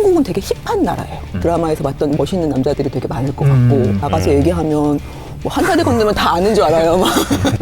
한국은 되게 힙한 나라예요. 드라마에서 봤던 멋있는 남자들이 되게 많을 것 같고 나가서 얘기하면 뭐 한 다리 건너면 다 아는 줄 알아요. 막.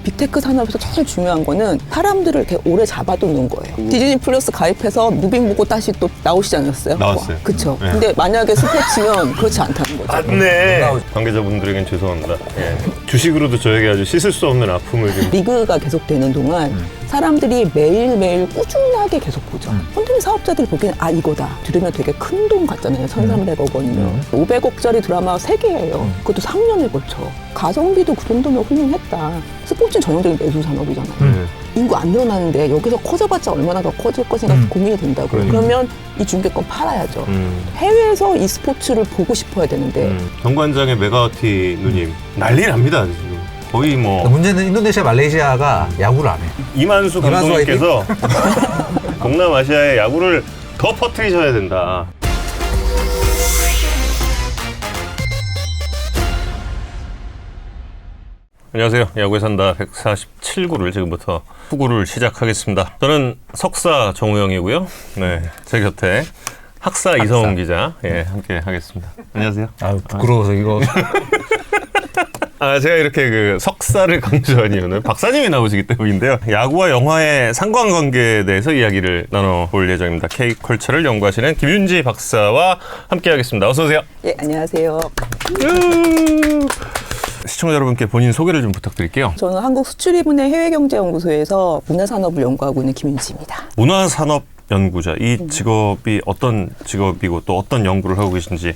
빅테크 산업에서 제일 중요한 거는 사람들을 이렇게 오래 잡아두는 거예요. 디즈니 플러스 가입해서 무빙 보고 다시 또 나오시지 않았어요? 나왔어요. 그쵸. 네. 근데 만약에 스포츠면 그렇지 않다는 거죠. 맞네. 관계자분들에겐 죄송합니다. 예. 주식으로도 저에게 아주 씻을 수 없는 아픔을 좀. 리그가 계속되는 동안 사람들이 매일매일 꾸준하게 계속 보죠. 콘텐츠 사업자들이 보기에는 아 이거다. 들으면 되게 큰 돈 같잖아요. 1,300억 원이면. 500억짜리 드라마 3개예요. 그것도 3년에 걸쳐. 가성비도 그 정도면 훌륭했다. 스포츠는 전형적인 매수 산업이잖아요. 인구 안 늘어나는데 여기서 커져봤자 얼마나 더 커질 것인가 고민이 된다고. 그러면 이 중계권 팔아야죠. 해외에서 이 스포츠를 보고 싶어야 되는데 정관장의 메가워티 누님 난리 납니다 지금. 거의 뭐 문제는 인도네시아, 말레이시아가 야구를 안 해. 이만수 감독님께서 동남아시아의 야구를 더 퍼뜨리셔야 된다. 안녕하세요. 야구에 산다 147구를 지금부터 후구를 시작하겠습니다. 저는 석사 정우영이고요. 네, 제 곁에 학사 이성훈 기자 함께 하겠습니다. 안녕하세요. 아유, 부끄러워서 이거. 제가 이렇게 그 석사를 강조한 이유는 박사님이 나오시기 때문인데요. 야구와 영화의 상관관계에 대해서 이야기를 나눠볼 예정입니다. K컬처를 연구하시는 김윤지 박사와 함께 하겠습니다. 어서 오세요. 예, 안녕하세요. 시청자 여러분께 본인 소개를 좀 부탁드릴게요. 저는 한국수출입은행 해외경제연구소에서 문화산업을 연구하고 있는 김윤지입니다. 문화산업 연구자, 이 직업이 어떤 직업이고 또 어떤 연구를 하고 계신지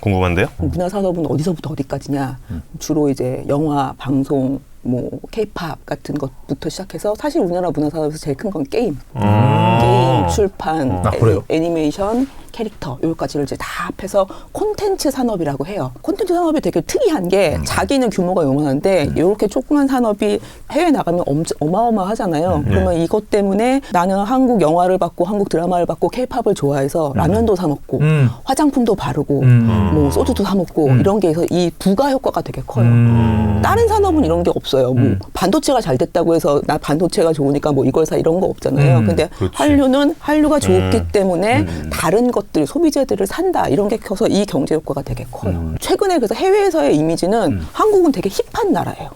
궁금한데요. 문화산업은 어디서부터 어디까지냐? 주로 이제 영화, 방송, 뭐 K-팝 같은 것부터 시작해서 사실 우리나라 문화산업에서 제일 큰 건 게임, 게임, 출판, 애니메이션, 캐릭터 여기까지를 이제 다 합해서 콘텐츠 산업이라고 해요. 콘텐츠 산업이 되게 특이한 게 자기는 규모가 요만한데 이렇게 조그만 산업이 해외 나가면 어마어마하잖아요. 그러면 이것 때문에 나는 한국 영화를 봤고 한국 드라마를 봤고 K-팝을 좋아해서 라면도 사 먹고 화장품도 바르고 뭐 소주도 사 먹고 이런 게 있어서 이 부가 효과가 되게 커요. 다른 산업은 이런 게 없어요. 뭐 반도체가 잘 됐다고 해서 나 반도체가 좋으니까 뭐 이걸 사 이런 거 없잖아요. 근데 그렇지. 한류는 한류가 좋기 때문에 다른 것들 소비재들을 산다 이런 게 커서 이 경제 효과가 되게 커요. 최근에 그래서 해외에서의 이미지는 한국은 되게 힙한 나라예요.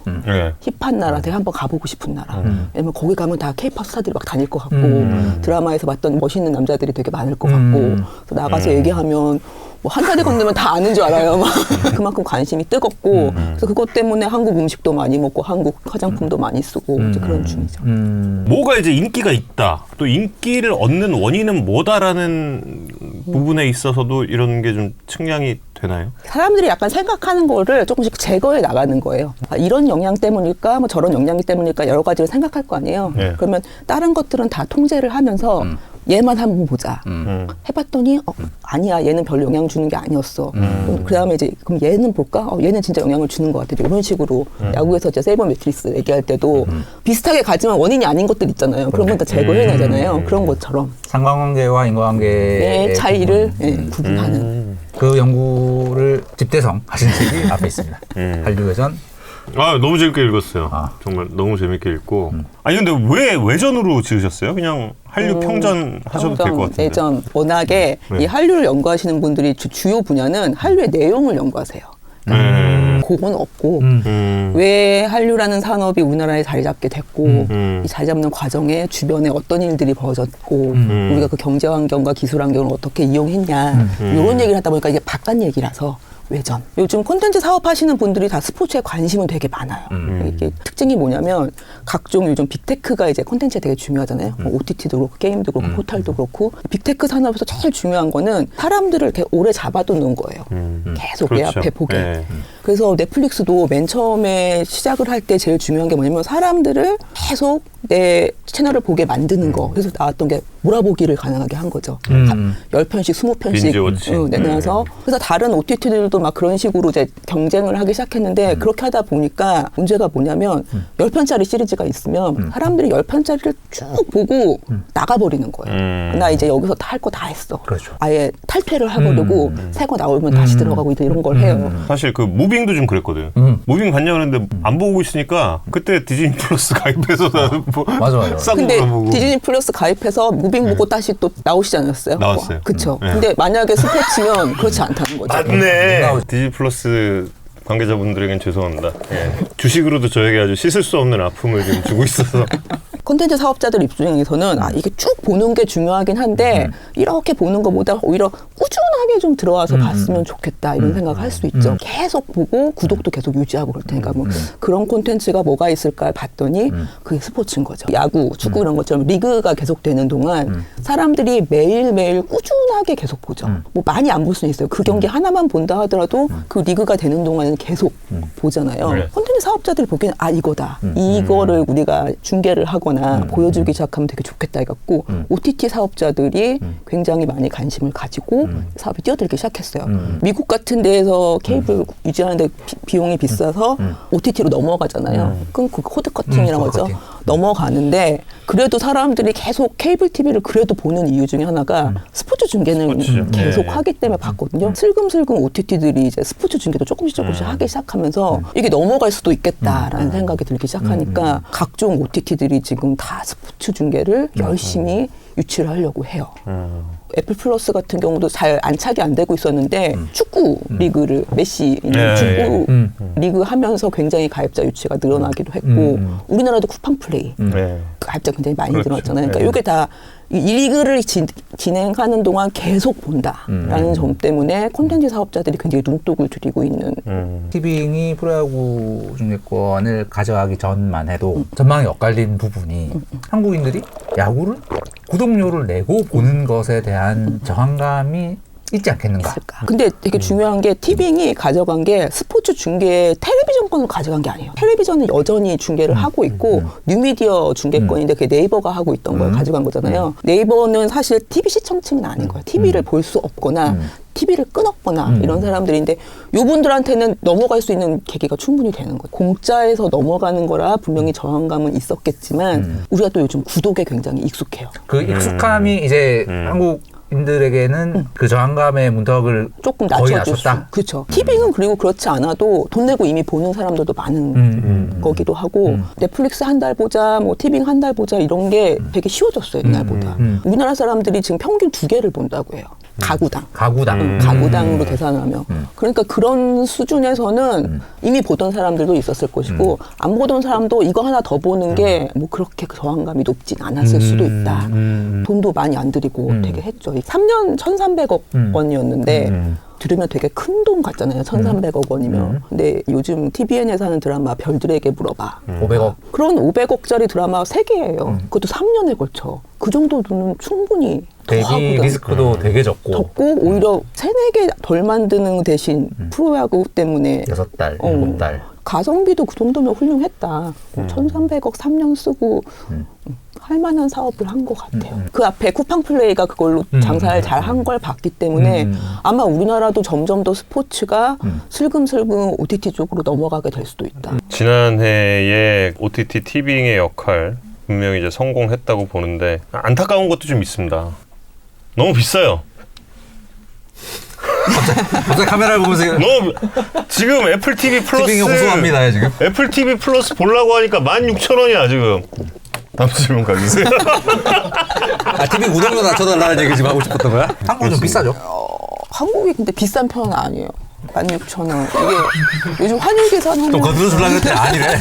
힙한 나라, 되게 한번 가보고 싶은 나라. 왜냐면 거기 가면 다 K-팝 스타들이 막 다닐 것 같고 드라마에서 봤던 멋있는 남자들이 되게 많을 것 같고 그래서 나가서 얘기하면 뭐 한 다리 건너면 다 아는 줄 알아요. 막. 그만큼 관심이 뜨겁고 그래서 그것 때문에 한국 음식도 많이 먹고 한국 화장품도 많이 쓰고 이제 그런 중이죠. 뭐가 이제 인기가 있다. 또 인기를 얻는 원인은 뭐다라는 부분에 있어서도 이런 게 좀 측량이 되나요? 사람들이 약간 생각하는 거를 조금씩 제거해 나가는 거예요. 아, 이런 영향 때문일까, 뭐 저런 영향 때문일까 여러 가지를 생각할 거 아니에요. 그러면 다른 것들은 다 통제를 하면서 얘만 한번 보자. 해봤더니 아니야, 얘는 별로 영향 주는 게 아니었어. 그 다음에 이제 그럼 얘는 볼까? 얘는 진짜 영향을 주는 것 같아. 이런 식으로 야구에서 이제 세이버 매트리스 얘기할 때도 비슷하게 가지만 원인이 아닌 것들 있잖아요. 그런 건 다 제거해내잖아요. 그런 것처럼 상관관계와 인과관계의 차이를 구분하는. 그 연구를 집대성 하신 책이 앞에 있습니다. 한류외전. 너무 재밌게 읽었어요. 정말 너무 재밌게 읽고. 아니 근데 왜 외전으로 지으셨어요? 그냥 한류 평전 하셔도 될 것 같은데. 예전 워낙에 이 한류를 연구하시는 분들이 주요 분야는 한류의 내용을 연구하세요. 그건 없고 왜 한류라는 산업이 우리나라에 자리 잡게 됐고 이 자리 잡는 과정에 주변에 어떤 일들이 벌어졌고 우리가 그 경제 환경과 기술 환경을 어떻게 이용했냐 이런 얘기를 하다 보니까 이게 바깥 얘기라서 외전. 요즘 콘텐츠 사업하시는 분들이 다 스포츠에 관심은 되게 많아요. 이게 특징이 뭐냐면 각종 요즘 빅테크가 이제 콘텐츠에 되게 중요하잖아요. OTT도 그렇고 게임도 그렇고 포털도 그렇고 빅테크 산업에서 제일 중요한 거는 사람들을 이렇게 오래 잡아두는 거예요. 계속 내 앞에 보게. 그래서 넷플릭스도 맨 처음에 시작을 할 때 제일 중요한 게 뭐냐면 사람들을 계속 내 채널을 보게 만드는 거. 그래서 나왔던 게 몰아보기를 가능하게 한 거죠. 10편씩, 20편씩 내놔서. 그래서 다른 OTT들도 막 그런 식으로 이제 경쟁을 하기 시작했는데 그렇게 하다 보니까 문제가 뭐냐면 10편짜리 시리즈가 있으면 사람들이 10편짜리를 쭉 보고 나가버리는 거예요. 나 이제 여기서 할 거 다 했어. 그렇죠. 아예 탈퇴를 해버리고 새 거 나오면 다시 들어가고 이런 걸 해요. 사실 그 무빙 무빙도 좀 그랬거든. 무빙 봤냐 그랬는데 안 보고 있으니까 그때 디즈니 플러스 가입해서 뭐 맞아. 싸고 근데 보고. 디즈니 플러스 가입해서 무빙 보고 다시 또 나오시지 않았어요? 나왔어요. 그쵸. 네. 근데 만약에 스포츠면 그렇지 않다는 거죠. 맞네. 디즈니 플러스 관계자분들에겐 죄송합니다. 예. 주식으로도 저에게 아주 씻을 수 없는 아픔을 지금 주고 있어서. 콘텐츠 사업자들 입장에서는 이게 쭉 보는 게 중요하긴 한데 이렇게 보는 것보다 오히려 꾸준하게 좀 들어와서 봤으면 좋겠다 이런 생각을 할 수 있죠. 계속 보고 구독도 계속 유지하고 그럴 테니까 뭐 그런 콘텐츠가 뭐가 있을까 봤더니 그게 스포츠인 거죠. 야구, 축구 이런 것처럼 리그가 계속되는 동안 사람들이 매일매일 꾸준하게 계속 보죠. 뭐 많이 안 볼 수는 있어요. 그 경기 하나만 본다 하더라도 그 리그가 되는 동안은 계속 보잖아요. 네. 콘텐츠 사업자들이 보기에는 이거다. 이거를 우리가 중계를 하거나 보여주기 시작하면 되게 좋겠다 해갖고 OTT 사업자들이 굉장히 많이 관심을 가지고 사업이 뛰어들기 시작했어요. 미국 같은 데에서 케이블 유지하는데 비용이 비싸서 OTT로 넘어가잖아요. 그럼 그 코드 커팅이라고 하죠. 커팅. 넘어가는데 그래도 사람들이 계속 케이블 TV를 그래도 보는 이유 중에 하나가 스포츠 중계는 스포츠죠. 계속 네. 하기 때문에 봤거든요. 슬금슬금 OTT들이 이제 스포츠 중계도 조금씩 하기 시작하면서 이게 넘어갈 수도 있겠다라는 생각이 들기 시작하니까 각종 OTT들이 지금 다 스포츠 중계를 열심히 유치를 하려고 해요. 애플 플러스 같은 경우도 잘 안착이 안 되고 있었는데 축구 리그를 메시 있는 축구 리그 하면서 굉장히 가입자 유치가 늘어나기도 했고 우리나라도 쿠팡 플레이 네. 가입자 굉장히 많이 그렇죠. 늘어났잖아요. 그러니까 네. 이게 다 이 리그를 진행하는 동안 계속 본다라는 점 때문에 콘텐츠 사업자들이 굉장히 눈독을 들이고 있는 티빙이 프로야구 중계권을 가져가기 전만 해도 전망이 엇갈린 부분이 한국인들이 야구를 구독료를 내고 보는 것에 대한 저항감이 있지 않겠는가. 있을까? 근데 되게 중요한 게 티빙이 가져간 게 스포츠 중계 텔레비전권을 가져간 게 아니에요. 텔레비전은 여전히 중계를 하고 있고 뉴미디어 중계권인데 그게 네이버가 하고 있던 걸 가져간 거잖아요. 네이버는 사실 TV 시청층은 아닌 거예요. TV를 볼 수 없거나 TV를 끊었거나 이런 사람들인데 요분들한테는 넘어갈 수 있는 계기가 충분히 되는 거예요. 공짜에서 넘어가는 거라 분명히 저항감은 있었겠지만 우리가 또 요즘 구독에 굉장히 익숙해요. 그 익숙함이 이제 한국인들에게는 그 저항감의 문턱을 조금 거의 낮춰줄 수. 낮췄다. 그렇죠. 티빙은 그리고 그렇지 않아도 돈 내고 이미 보는 사람들도 많은 거기도 하고 넷플릭스 한 달 보자, 뭐 티빙 한 달 보자 이런 게 되게 쉬워졌어요 옛날보다. 우리나라 사람들이 지금 평균 2개를 본다고 해요. 가구당. 가구당으로 계산을 하면. 그러니까 그런 수준에서는 이미 보던 사람들도 있었을 것이고 안 보던 사람도 이거 하나 더 보는 게 뭐 그렇게 저항감이 높진 않았을 수도 있다. 돈도 많이 안 들이고 되게 했죠. 3년 1,300억 원이었는데 들으면 되게 큰 돈 같잖아요. 1,300억 원이면. 근데 요즘 TVN에서 하는 드라마 별들에게 물어봐. 500억. 그런 500억짜리 드라마 3개예요. 그것도 3년에 걸쳐. 그 정도 돈은 충분히 더 대비 하거든. 리스크도 되게 적고. 적고 오히려 3-4개 덜 만드는 대신 프로야구 때문에 6달, 7달. 가성비도 그 정도면 훌륭했다. 1,300억 3년 쓰고 할 만한 사업을 한 것 같아요. 그 앞에 쿠팡 플레이가 그걸로 장사를 잘 한 걸 봤기 때문에 아마 우리나라도 점점 더 스포츠가 슬금슬금 OTT 쪽으로 넘어가게 될 수도 있다. 지난해에 OTT 티빙의 역할 분명히 이제 성공했다고 보는데 안타까운 것도 좀 있습니다. 너무 비싸요. 갑자기 카메라를 보면서 너무 지금 애플 TV 플러스 티빙이 호소합니다 지금. 애플 TV 플러스 보려고 하니까 16,000원이야 지금. 다음 질문 가주세요. TV 구독료 낮춰달라는 얘기 지금 하고 싶었던 거야? 한국은 좀 비싸죠? 한국이 근데 비싼 편은 아니에요. 16,000원. 이게 요즘 환율 계산하면 또 건드려 주려고 했더니 아니래.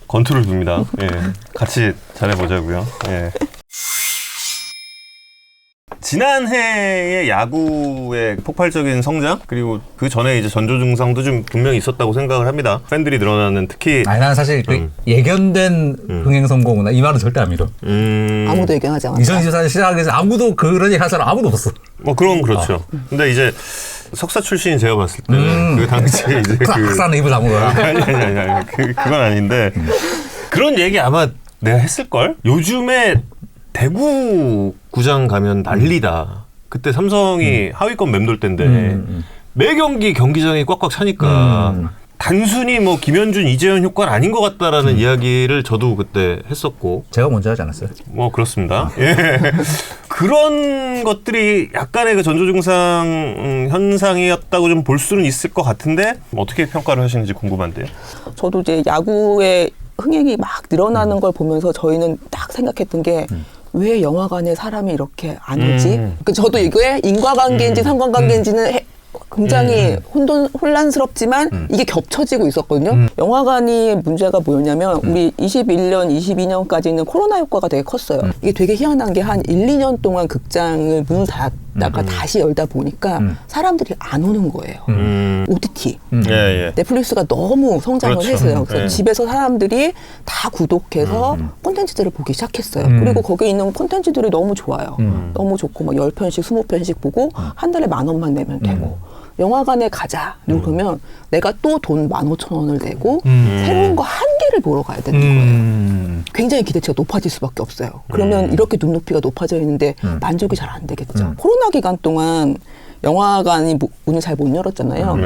건투를 둡니다. 예. 같이 잘해보자고요. 예. 지난해의 야구의 폭발적인 성장 그리고 그 전에 이제 전조 증상도 좀 분명히 있었다고 생각을 합니다. 팬들이 늘어나는 특히 아니 나는 사실 그 예견된 흥행 성공은 이 말은 절대 안 믿어. 아무도 얘기하지 않았다. 2024년 시작하기 위해서 아무도 그런 얘기 할 사람 아무도 없었어. 뭐 그런 그렇죠. 근데 이제 석사 출신인 제가 봤을 때는 그 당시에 이제 그 학사는 입을 다물어라. 아니 그건 아닌데 그런 얘기 아마 내가 했을 걸. 요즘에 대구 구장 가면 난리다. 그때 삼성이 하위권 맴돌 때인데 매 경기 경기장이 꽉꽉 차니까 단순히 뭐 김현준, 이재현 효과는 아닌 것 같다라는 이야기를 저도 그때 했었고. 제가 먼저 하지 않았어요? 뭐 그렇습니다. 예. 그런 것들이 약간의 그 전조증상 현상이었다고 좀 볼 수는 있을 것 같은데 어떻게 평가를 하시는지 궁금한데요. 저도 이제 야구의 흥행이 막 늘어나는 걸 보면서 저희는 딱 생각했던 게 왜 영화관에 사람이 이렇게 안 오지? 저도 이게 인과관계인지 상관관계인지는 굉장히 혼란스럽지만 이게 겹쳐지고 있었거든요. 영화관이 문제가 뭐였냐면 우리 21년, 22년까지는 코로나 효과가 되게 컸어요. 이게 되게 희한한 게 한 1, 2년 동안 극장을 문을 닫다가 다시 열다 보니까 사람들이 안 오는 거예요. OTT. 넷플릭스가 너무 성장을 그렇죠. 했어요. 그래서 집에서 사람들이 다 구독해서 콘텐츠들을 보기 시작했어요. 그리고 거기에 있는 콘텐츠들이 너무 좋아요. 너무 좋고 막 10편씩, 20편씩 보고 한 달에 10,000원만 내면 되고 영화관에 가자. 그러면 내가 또 돈 15,000원을 내고 새로운 거 한 개를 보러 가야 되는 거예요. 굉장히 기대치가 높아질 수밖에 없어요. 그러면 이렇게 눈높이가 높아져 있는데 만족이 잘 안 되겠죠. 코로나 기간 동안 영화관이 문을 잘 못 열었잖아요.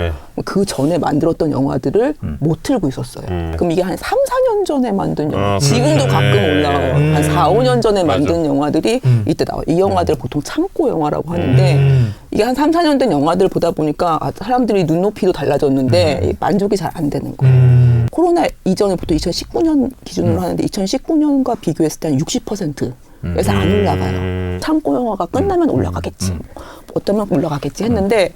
그 전에 만들었던 영화들을 못 틀고 있었어요. 그럼 이게 한 3, 4년 전에 만든 영화. 지금도 가끔 올라와요. 한 4, 5년 전에 만든 영화들이 이때 나와요. 이 영화들 보통 창고 영화라고 하는데 이게 한 3, 4년 된 영화들 보다 보니까 사람들이 눈높이도 달라졌는데 만족이 잘 안 되는 거예요. 코로나 이전에 보통 2019년 기준으로 하는데 2019년과 비교했을 때 한 60%에서 안 올라가요. 창고 영화가 끝나면 올라가겠지. 어쩌면 올라가겠지 했는데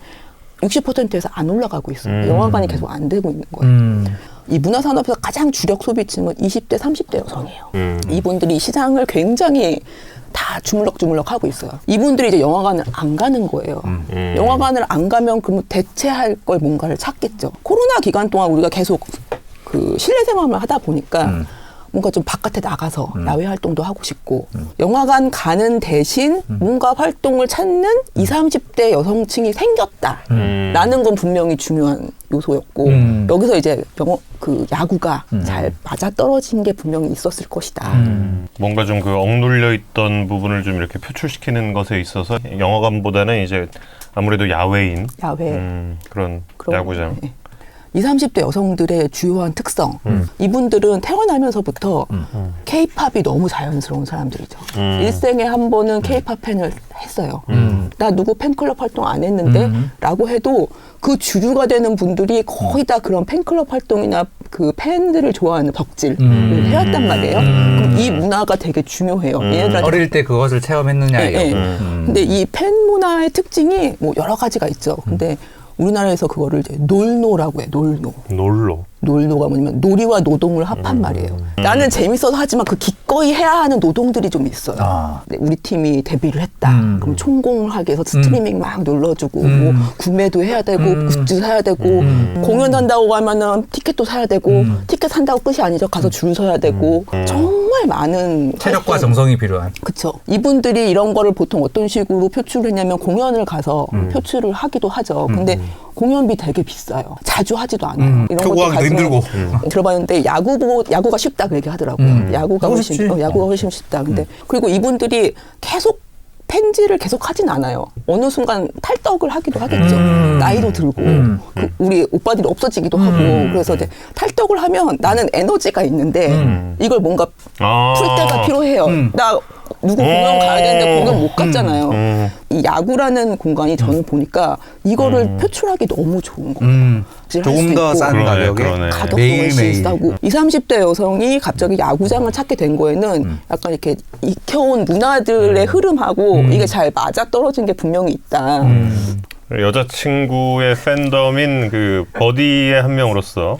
60%에서 안 올라가고 있어요. 영화관이 계속 안 되고 있는 거예요. 이 문화산업에서 가장 주력 소비층은 20대, 30대 여성이에요. 이분들이 시장을 굉장히 다 주물럭주물럭 하고 있어요. 이분들이 이제 영화관을 안 가는 거예요. 영화관을 안 가면 그럼 대체할 걸 뭔가를 찾겠죠. 코로나 기간 동안 우리가 계속 그 실내 생활을 하다 보니까 뭔가 좀 바깥에 나가서 야외 활동도 하고 싶고 영화관 가는 대신 뭔가 활동을 찾는 20, 30대 여성층이 생겼다라는 건 분명히 중요한 요소였고 여기서 이제 야구가 잘 맞아떨어진 게 분명히 있었을 것이다. 뭔가 좀 그 억눌려 있던 부분을 좀 이렇게 표출시키는 것에 있어서 영화관보다는 이제 아무래도 야외 그런 야구장. 네. 20, 30대 여성들의 주요한 특성. 이분들은 태어나면서부터 K-팝이 너무 자연스러운 사람들이죠. 일생에 한 번은 K-팝 팬을 했어요. 나 누구 팬클럽 활동 안 했는데 라고 해도 그 주류가 되는 분들이 거의 다 그런 팬클럽 활동이나 그 팬들을 좋아하는 덕질을 해왔단 말이에요. 그럼 이 문화가 되게 중요해요. 어릴 때 그것을 체험했느냐. 근데 이 팬 문화의 특징이 뭐 여러 가지가 있죠. 근데 우리나라에서 그거를 이제 놀노라고 해. 놀노가 뭐냐면 놀이와 노동을 합한 말이에요. 나는 재밌어서 하지만 그 기꺼이 해야 하는 노동들이 좀 있어요. 우리 팀이 데뷔를 했다. 그럼 총공을 하기 위해서 스트리밍 막 눌러주고 뭐 구매도 해야 되고 굿즈 사야 되고 공연한다고 하면은 티켓도 사야 되고 티켓 산다고 끝이 아니죠. 가서 줄 서야 되고 정말 많은 체력과 정성이 필요한. 그렇죠. 이분들이 이런 거를 보통 어떤 식으로 표출을 했냐면 공연을 가서 표출을 하기도 하죠. 근데 공연비 되게 비싸요. 자주 하지도 않아요. 이런 것도 가지고 힘들고. 들어봤는데 야구가 쉽다 그 얘기 하더라고요. 야구가 훨씬 쉽다. 근데 그리고 이분들이 계속 팬지를 계속 하진 않아요. 어느 순간 탈덕을 하기도 하겠죠. 나이도 들고 우리 오빠들이 없어지기도 하고 그래서 이제 탈덕을 하면 나는 에너지가 있는데 이걸 뭔가 풀 때가 필요해요. 나 누구 공연 가야 되는데 공연 못 갔잖아요. 이 야구라는 공간이 저는 보니까 이거를 표출하기 너무 좋은 거예요. 조금 더 싼 가격에 가격도 훨씬 싸고 20, 30대 여성이 갑자기 야구장을 찾게 된 거에는 약간 이렇게 익혀온 문화들의 흐름하고 이게 잘 맞아떨어진 게 분명히 있다. 여자친구의 팬덤인 그 버디의 한 명으로서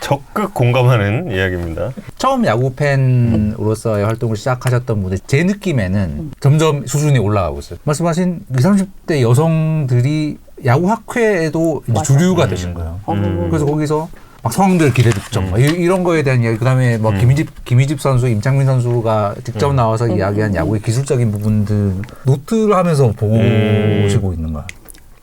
적극 공감하는 이야기입니다. 처음 야구 팬으로서의 활동을 시작하셨던 분들 제 느낌에는 점점 수준이 올라가고 있어요. 말씀하신 20, 30대 여성들이 야구 학회에도 이제 주류가 되신 거예요. 그래서 거기서 막 성황들 기대 득점 이런 거에 대한 이야기, 그다음에 뭐 김희집 선수, 임창민 선수가 직접 나와서 이야기한 야구의 기술적인 부분들 노트를 하면서 보시고 있는 거야.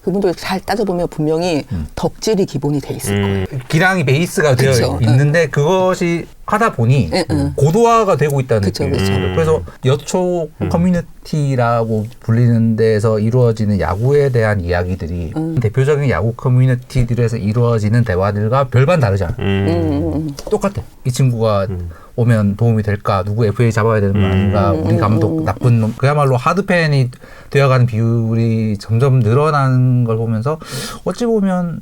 그분들 잘 따져보면 분명히 덕질이 기본이 돼 있을 거예요. 기량이 베이스가 되어 그쵸. 있는데 그것이 하다 보니 고도화가 되고 있다는 그쵸, 느낌이 그쵸. 들어요. 그래서 여초 커뮤니티라고 불리는 데서 이루어지는 야구에 대한 이야기들이 대표적인 야구 커뮤니티들에서 이루어지는 대화들과 별반 다르지 않아요. 똑같아. 이 친구가 오면 도움이 될까? 누구 FA 잡아야 되는 거 아닌가? 우리 감독 나쁜 놈. 그야말로 하드팬이 되어가는 비율이 점점 늘어나는 걸 보면서 어찌 보면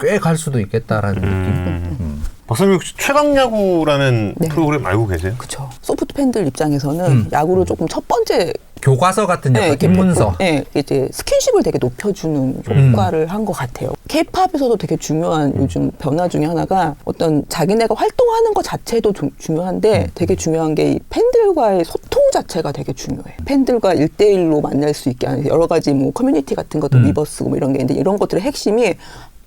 꽤 갈 수도 있겠다라는 느낌. 박사님 혹시 최강야구라는 네. 프로그램 알고 계세요? 그렇죠. 소프트 팬들 입장에서는 야구를 조금 첫 번째 교과서 같은 약간 이렇게 입문서. 네, 이제 스킨십을 되게 높여주는 효과를 한 것 같아요. K-팝에서도 되게 중요한 요즘 변화 중에 하나가 어떤 자기네가 활동하는 것 자체도 중요한데 되게 중요한 게 이 팬들과의 소통 자체가 되게 중요해요. 팬들과 1대1로 만날 수 있게 하는 여러 가지 뭐 커뮤니티 같은 것도 위버스고 뭐 이런 게 있는데 이런 것들의 핵심이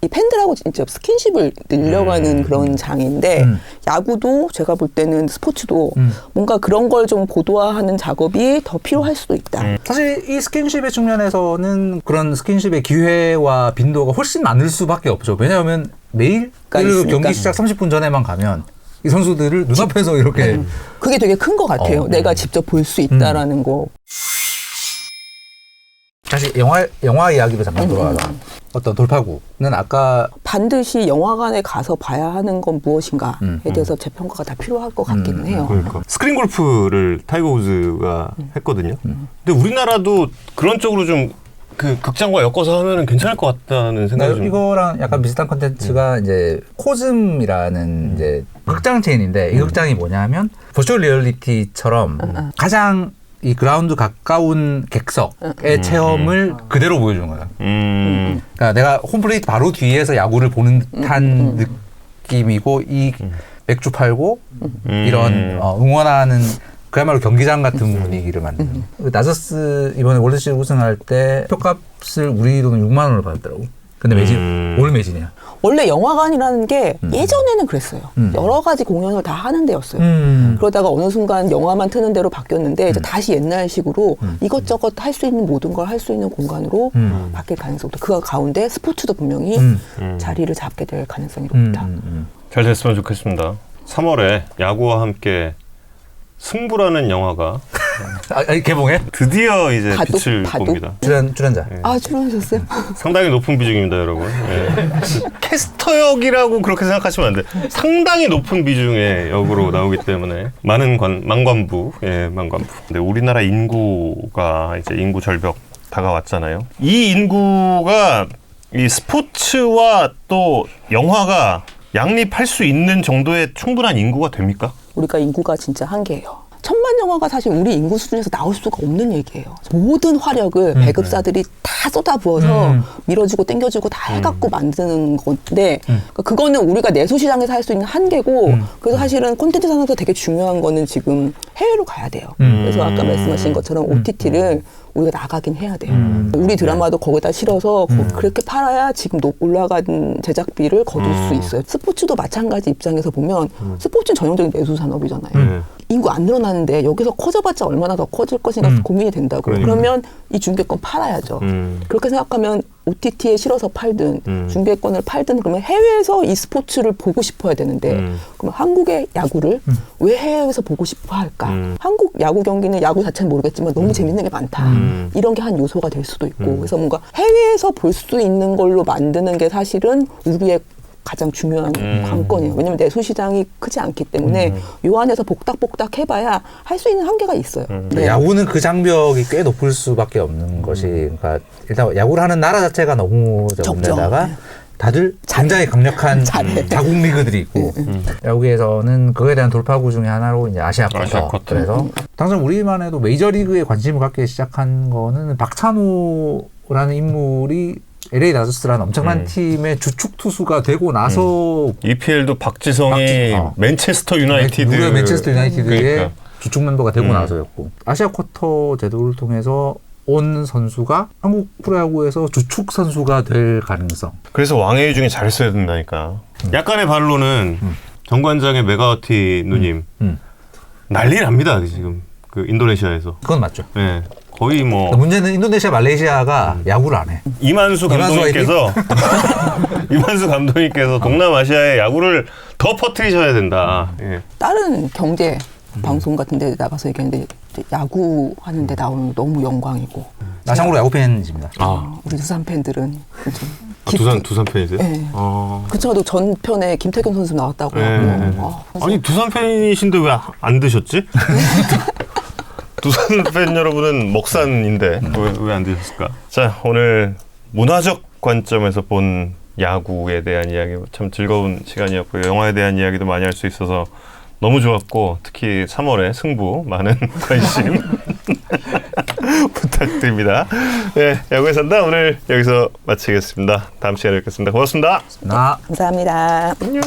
이 팬들하고 진짜 스킨십을 늘려가는 그런 장인데 야구도 제가 볼 때는 스포츠도 뭔가 그런 걸 좀 고도화하는 작업이 더 필요할 수도 있다. 사실 이 스킨십의 측면에서는 그런 스킨십의 기회와 빈도가 훨씬 많을 수밖에 없죠. 왜냐하면 매일 있으니까. 경기 시작 30분 전에만 가면 이 선수들을 눈앞에서 이렇게 그게 되게 큰 것 같아요. 내가 직접 볼 수 있다라는 거. 다시 영화 이야기로 잠깐 돌아가자. 어떤 돌파구는 아까 반드시 영화관에 가서 봐야 하는 건 무엇인가에 대해서 재평가가 다 필요할 것 같기는 해요. 그러니까 스크린 골프를 타이거 우즈가 했거든요. 근데 우리나라도 그런 쪽으로 좀 그 극장과 엮어서 하면은 괜찮을 것 같다는 생각이 좀. 이거랑 약간 비슷한 콘텐츠가 이제 코즘이라는 이제 극장 체인인데 이 극장이 뭐냐면 버추얼 리얼리티처럼 가장 이 그라운드 가까운 객석의 체험을 그대로 보여주는 거예요. 그러니까 내가 홈플레이트 바로 뒤에서 야구를 보는 듯한 느낌이고 이 맥주 팔고 이런 응원하는 그야말로 경기장 같은 분위기를 만드는. 나저스 이번에 월드시리즈 우승할 때 표값을 우리 돈은 6만 원을 받았더라고. 근데 매진 올 매진이야. 원래 영화관이라는 게 예전에는 그랬어요. 여러 가지 공연을 다 하는 데였어요. 그러다가 어느 순간 영화만 트는 데로 바뀌었는데 이제 다시 옛날식으로 이것저것 할 수 있는 모든 걸 할 수 있는 공간으로 바뀔 가능성도 그 가운데 스포츠도 분명히 자리를 잡게 될 가능성이 높다. 잘 됐으면 좋겠습니다. 3월에 야구와 함께 승부라는 영화가 개봉해? 드디어 이제 바둑? 빛을 바둑? 봅니다. 출연자. 아, 출연하셨어요? 상당히 높은 비중입니다, 여러분. 예. 캐스터 역이라고 그렇게 생각하시면 안 돼. 상당히 높은 비중의 역으로 나오기 때문에 많은 만관부, 만관부. 근데 우리나라 인구가 이제 인구 절벽 다가왔잖아요. 이 인구가 이 스포츠와 또 영화가 양립할 수 있는 정도의 충분한 인구가 됩니까? 우리가 인구가 진짜 한계예요. 1000만 영화가 사실 우리 인구 수준에서 나올 수가 없는 얘기예요. 모든 화력을 배급사들이 다 쏟아부어서 밀어주고 땡겨주고 다 해갖고 만드는 건데 그러니까 그거는 우리가 내수시장에서 할 수 있는 한계고 그래서 사실은 콘텐츠 산업에서 되게 중요한 거는 지금 해외로 가야 돼요. 그래서 아까 말씀하신 것처럼 OTT를 우리가 나가긴 해야 돼요. 우리 드라마도 거기다 실어서 그렇게 팔아야 지금 올라간 제작비를 거둘 수 있어요. 스포츠도 마찬가지 입장에서 보면 스포츠는 전형적인 내수 산업이잖아요. 인구 안 늘어나는데 여기서 커져봤자 얼마나 더 커질 것인가 고민이 된다고. 그러면 이 중계권 팔아야죠. 그렇게 생각하면 OTT에 실어서 팔든 중계권을 팔든 그러면 해외에서 이 스포츠를 보고 싶어야 되는데 그러면 한국의 야구를 왜 해외에서 보고 싶어 할까? 한국 야구 경기는 야구 자체는 모르겠지만 너무 재밌는 게 많다. 이런 게 한 요소가 될 수도 있고 그래서 뭔가 해외에서 볼 수 있는 걸로 만드는 게 사실은 우리의 가장 중요한 관건이에요. 왜냐하면 내수 시장이 크지 않기 때문에 요 안에서 복닥복닥 해봐야 할 수 있는 한계가 있어요. 네. 야구는 그 장벽이 꽤 높을 수밖에 없는 것이, 그러니까 일단 야구를 하는 나라 자체가 너무 적은데다가 다들 굉장히 강력한 자국 리그들이 있고 야구에서는 그에 대한 돌파구 중에 하나로 이제 아시아 쿼터. 그래서 당장 우리만 해도 메이저리그에 관심을 갖기 시작한 거는 박찬호라는 인물이 LA 다저스라는 엄청난 팀의 주축 투수가 되고 나서 EPL도 박지성이 맨체스터 유나이티드 맨체스터 유나이티드의 그러니까. 주축 멤버가 되고 나서였고 아시아 쿼터 제도를 통해서 온 선수가 한국 프로야구에서 주축 선수가 될 가능성. 그래서 왕의 중에 잘했어야 된다니까. 약간의 반론은 정관장의 메가워티 누님 난리 납니다 지금 그 인도네시아에서. 그건 맞죠. 네. 거의 뭐 문제는 인도네시아, 말레이시아가 야구를 안 해. 이만수 감독님께서 이만수 감독님께서 동남아시아의 야구를 더 퍼뜨리셔야 된다. 예. 다른 경제 방송 같은 데 나가서 얘기하는데 야구 하는데 나오는 거 너무 영광이고. 나 참고로 야구 팬입니다. 우리 두산 팬들은 두산 팬이세요? 네. 그렇죠. 전편에 김태균 선수 나왔다고 하고. 아니 두산 팬이신데 왜 안 드셨지? 두산 팬 여러분은 먹산인데 왜 안 드셨을까? 자, 오늘 문화적 관점에서 본 야구에 대한 이야기 참 즐거운 시간이었고요. 영화에 대한 이야기도 많이 할 수 있어서 너무 좋았고, 특히 3월에 승부 많은 관심 부탁드립니다. 네, 야구에 산다 오늘 여기서 마치겠습니다. 다음 시간에 뵙겠습니다. 고맙습니다. 나 감사합니다. 안녕.